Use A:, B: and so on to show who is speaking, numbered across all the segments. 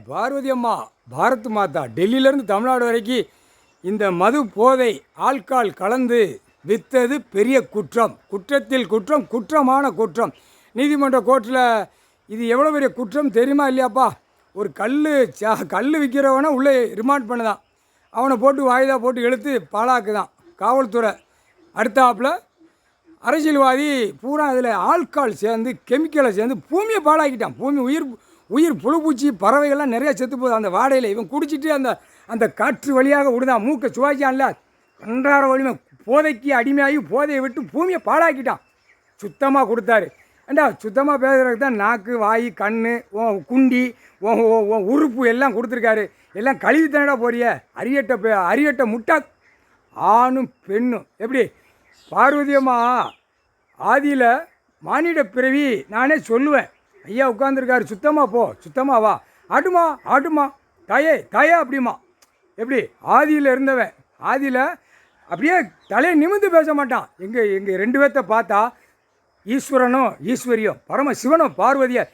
A: பார்வதி அம்மா, பாரத் மாதா, டெல்லியிலேருந்து தமிழ்நாடு வரைக்கும் இந்த மது போதை ஆல்கால் கலந்து விற்றது பெரிய குற்றம். குற்றத்தில் குற்றம், குற்றமான குற்றம். நீதிமன்ற கோர்ட்டில் இது எவ்வளோ பெரிய குற்றம் தெரியுமா இல்லையாப்பா? ஒரு கல் விற்கிறவனை உள்ளே ரிமாண்ட் பண்ணுதான், அவனை போட்டு வாய்தா போட்டு இழுத்து பாழாக்குதான் காவல்துறை. அடுத்தாப்பில் அரசியல்வாதி பூரா அதில் ஆல்கால் சேர்ந்து கெமிக்கலை சேர்ந்து பூமியை பாழாக்கிட்டான். பூமி உயிர் புழுப்பூச்சி பறவைகள்லாம் நிறையா செத்து போகுது அந்த வாடையில். இவன் குடிச்சிட்டு அந்த காற்று வழியாக விடுதான், மூக்கை சுவாய்ச்சான்ல, அன்றாட வலிமை போதைக்கு அடிமையாகி போதையை விட்டு பூமியை பாழாக்கிட்டான். சுத்தமாக கொடுத்தாரு. ஏண்டா சுத்தமாக பேசுகிறதுக்கு தான் நாக்கு, வாய், கண், குண்டி, உறுப்பு எல்லாம் கொடுத்துருக்காரு. எல்லாம் கழுவி தானடா போறிய அரியட்ட முட்டா ஆணும் பெண்ணும். எப்படி பார்வதியம்மா ஆதியில் மானிட பிறவி நானே சொல்லுவேன். ஐயா உட்காந்துருக்காரு, சுத்தமாக போ, சுத்தமாக வா, ஆட்டுமா தாயே அப்படிமா. எப்படி ஆதியில் இருந்தவன் ஆதியில் அப்படியே தலையை நிமிந்து பேச மாட்டான். எங்கள் ரெண்டு பேர்த்த பார்த்தா ஈஸ்வரனும் ஈஸ்வரியும் பரமசிவனும் பார்வதியை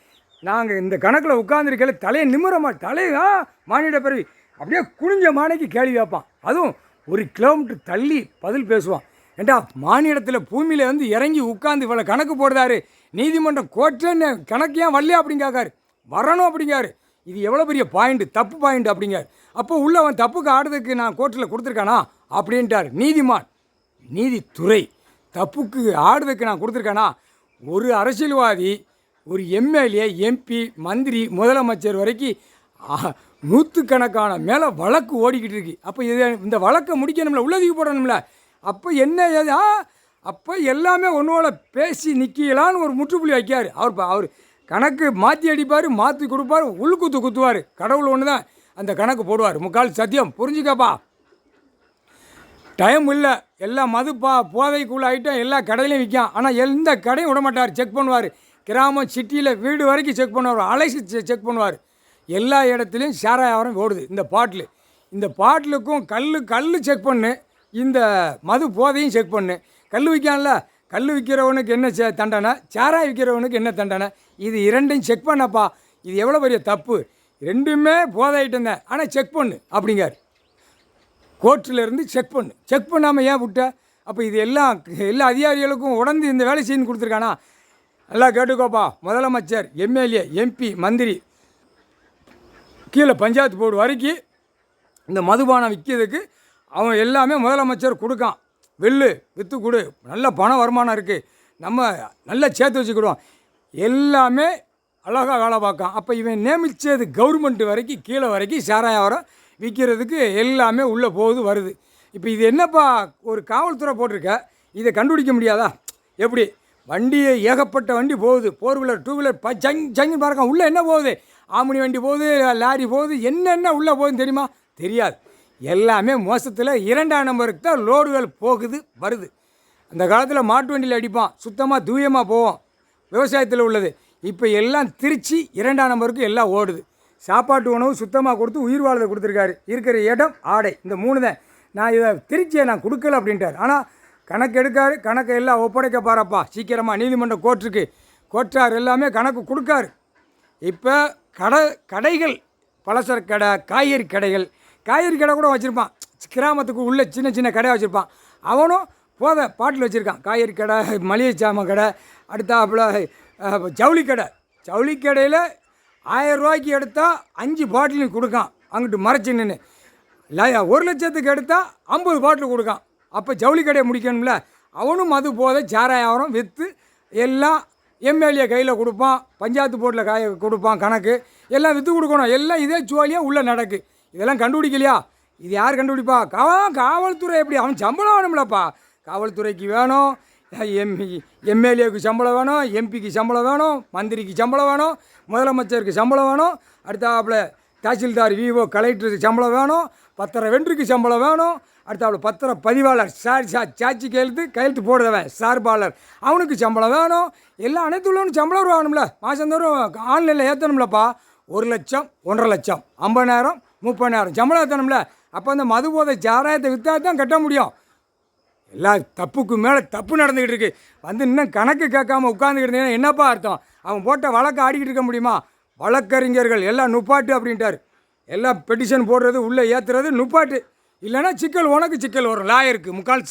A: நாங்கள் இந்த கணக்கில் உட்காந்துருக்கல தலையை நிமிரமா, தலையா மானிட பிறவி அப்படியே குனிஞ்ச மானைக்கு கேள்வி வைப்பான். அதுவும் 1 கிலோமீட்டர் தள்ளி பதில் பேசுவான். ஏண்டா மானிடத்தில் பூமியில் வந்து இறங்கி உட்காந்து இவ்வளோ கணக்கு போடுறாரு, நீதிமன்றம் கோர்ட்டுன்னு கணக்கு ஏன் வரலையா அப்படிங்காரு, வரணும் அப்படிங்காரு. இது எவ்வளோ பெரிய பாயிண்ட்டு, தப்பு பாயிண்ட் அப்படிங்கார். அப்போ உள்ள அவன் தப்புக்கு ஆடுறதுக்கு நான் கோர்ட்டில் கொடுத்துருக்கானா அப்படின்ட்டார் நீதிமான். நீதித்துறை தப்புக்கு ஆடுறதுக்கு நான் கொடுத்துருக்கானா? ஒரு அரசியல்வாதி, ஒரு எம்எல்ஏ, எம்பி, மந்திரி, முதலமைச்சர் வரைக்கும் நூற்றுக்கணக்கான மேலே வழக்கு ஓடிக்கிட்டு இருக்கு. அப்போ இந்த வழக்கை முடிக்கணும்ல, உள்ளதுக்கு போடணும்ல. அப்போ என்ன ஏதா அப்போ எல்லாமே ஒன்றோட பேசி நிற்கலான்னு ஒரு முற்றுப்புள்ளி வைக்கார். அவர் கணக்கு மாற்றி அடிப்பார், மாற்றி கொடுப்பார், உள்குத்து குத்துவார். கடவுள் ஒன்று தான் அந்த கணக்கு போடுவார். முக்கால் சத்தியம், புரிஞ்சுக்கப்பா. டைம் இல்லை, எல்லாம் போதைக்குள்ள ஐட்டம் எல்லா கடையிலையும் விற்கான். ஆனால் எந்த கடையும் விட மாட்டார், செக் பண்ணுவார். கிராமம் சிட்டியில் வீடு வரைக்கும் செக் பண்ணுவார், அலைசி செக் பண்ணுவார். எல்லா இடத்துலையும் சாராயம் ஓடுது. இந்த பாட்டிலுக்கும் கல் செக் பண்ணு, இந்த மது போதையும் செக் பண்ணு. கல் விற்கான்ல, கல் விற்கிறவனுக்கு என்ன தண்டனை, சாராயம் விற்கிறவனுக்கு என்ன தண்டனை, இது இரண்டையும் செக் பண்ணப்பா. இது எவ்வளோ பெரிய தப்பு. ரெண்டுமே போதை ஐட்டம் தான், ஆனால் செக் பண்ணு அப்படிங்கார். கோர்ட்டிலேருந்து செக் பண்ணாமல் ஏன் விட்ட? அப்போ இது எல்லா அதிகாரிகளுக்கும் உடந்து இந்த வேலை செய்து கொடுத்துருக்கானா? நல்லா கேட்டுக்கோப்பா. முதலமைச்சர், எம்எல்ஏ, எம்பி, மந்திரி, கீழே பஞ்சாயத்து போர்டு வரைக்கும் இந்த மதுபானம் விற்கிறதுக்கு அவன் எல்லாமே முதலமைச்சர் கொடுக்கான். விற்று கொடு, நல்ல பண வருமானம் இருக்குது, நம்ம நல்லா சேர்த்து வச்சுக்கிடுவோம், எல்லாமே அழகாக வேலை பார்க்கான். அப்போ இவன் நியமித்தது கவர்மெண்ட்டு வரைக்கும் கீழே வரைக்கும் சாராயம் விற்கிறதுக்கு எல்லாமே உள்ளே போகுது வருது. இப்போ இது என்னப்பா ஒரு காவல்துறை போட்டிருக்க, இதை கண்டுபிடிக்க முடியாதா? எப்படி வண்டியை ஏகப்பட்ட வண்டி போகுது, 4 வீலர் 2 வீலர் ஜங்கி பார்க்க உள்ளே என்ன போகுது, ஆமினி வண்டி போகுது, லாரி போகுது, என்னென்ன உள்ளே போகுதுன்னு தெரியுமா? தெரியாது. எல்லாமே மோசத்தில் 2ஆம் நம்பருக்கு தான் லோடுகள் போகுது வருது. அந்த காலத்தில் மாட்டு வண்டியில் அடிப்பான், சுத்தமாக தூயமாக போவோம், விவசாயத்தில் உள்ளது. இப்போ எல்லாம் திருச்சி 2ஆம் நம்பருக்கு எல்லாம் ஓடுது. சாப்பாட்டு உணவு சுத்தமாக கொடுத்து உயிர் வாழ்வை கொடுத்துருக்காரு. இருக்கிற இடம் ஆடை, இந்த 3 தான். நான் இதை திருச்சியை நான் கொடுக்கல அப்படின்ட்டார். ஆனால் கணக்கு எடுக்காரு, கணக்கை எல்லாம் ஒப்படைக்க பாருப்பா சீக்கிரமாக நீதிமன்ற கோர்ட்டார் எல்லாமே கணக்கு கொடுக்காரு. இப்போ கடைகள், பலசர கடை, காய்கறி கடை கூட வச்சுருப்பான். கிராமத்துக்கு உள்ள சின்ன கடை வச்சுருப்பான். அவனும் பாட்டில் வச்சுருக்கான். காய்கறி கடை, மளிகை சாமான் கடை, அடுத்தாப்புல ஜவுளி கடையில் 1000 ரூபாய்க்கு எடுத்தால் 5 பாட்டில் கொடுக்கான். அங்கிட்டு மறைச்சி நின்று 1 லட்சத்துக்கு எடுத்தால் 50 பாட்டில் கொடுக்கான். அப்போ ஜவுளி கடையை முடிக்கணும்ல. அவனும் மது போதை சாராயம் விற்று எல்லாம் எம்எல்ஏ கையில் கொடுப்பான், பஞ்சாயத்து போர்ட்டில் கொடுப்பான். கணக்கு எல்லாம் விற்று கொடுக்கணும். எல்லாம் இதே ஜோலியாக உள்ளே நடக்கு. இதெல்லாம் கண்டுபிடிக்கலையா? இது யார் கண்டுபிடிப்பா? காவல்துறை. எப்படி அவன் சம்பளம் வேணும்லப்பா. காவல்துறைக்கு வேணும், எம்எல்ஏவுக்கு சம்பளம் வேணும், எம்பிக்கு சம்பளம் வேணும், மந்திரிக்கு சம்பளம் வேணும், முதலமைச்சருக்கு சம்பளம் வேணும், அடுத்தாப்புல தாசில்தார், விஓ, கலெக்டருக்கு சம்பளம் வேணும், பத்திர வென்றுக்கு சம்பளம் வேணும், அடுத்தாப்புல பத்திர பதிவாளர், சாட்சி கையெழுத்து போடுறவன் சார்பாளர், அவனுக்கு சம்பளம் வேணும். எல்லாம் அனைத்து உள்ளவனும் சம்பளம் வேணும்ல. மாதந்தோறும் ஆன்லைனில் ஏற்றணும்லப்பா. 1 லட்சம், 1.5 லட்சம், 50,000, 30,000 சம்பளம் ஏற்றணும்ல. அப்போ அந்த மது போதை சாராயத்தை விற்றா தான் கட்ட முடியும். எல்லா தப்புக்கு மேலே தப்பு நடந்துக்கிட்டு இருக்கு. இன்னும் கணக்கு கேட்காம உட்காந்துக்கிட்டு இருந்தீங்கன்னா என்னப்பா அர்த்தம்? அவன் போட்ட வழக்கு ஆடிக்கிட்டு இருக்க முடியுமா? வழக்கறிஞர்கள் எல்லாம் நுப்பாட்டு அப்படின்ட்டார். எல்லாம் பெட்டிஷன் போடுறது உள்ளே ஏற்றுறது நுப்பாட்டு, இல்லைன்னா சிக்கல் உனக்கு சிக்கல் வரும் லாயருக்கு முக்கால்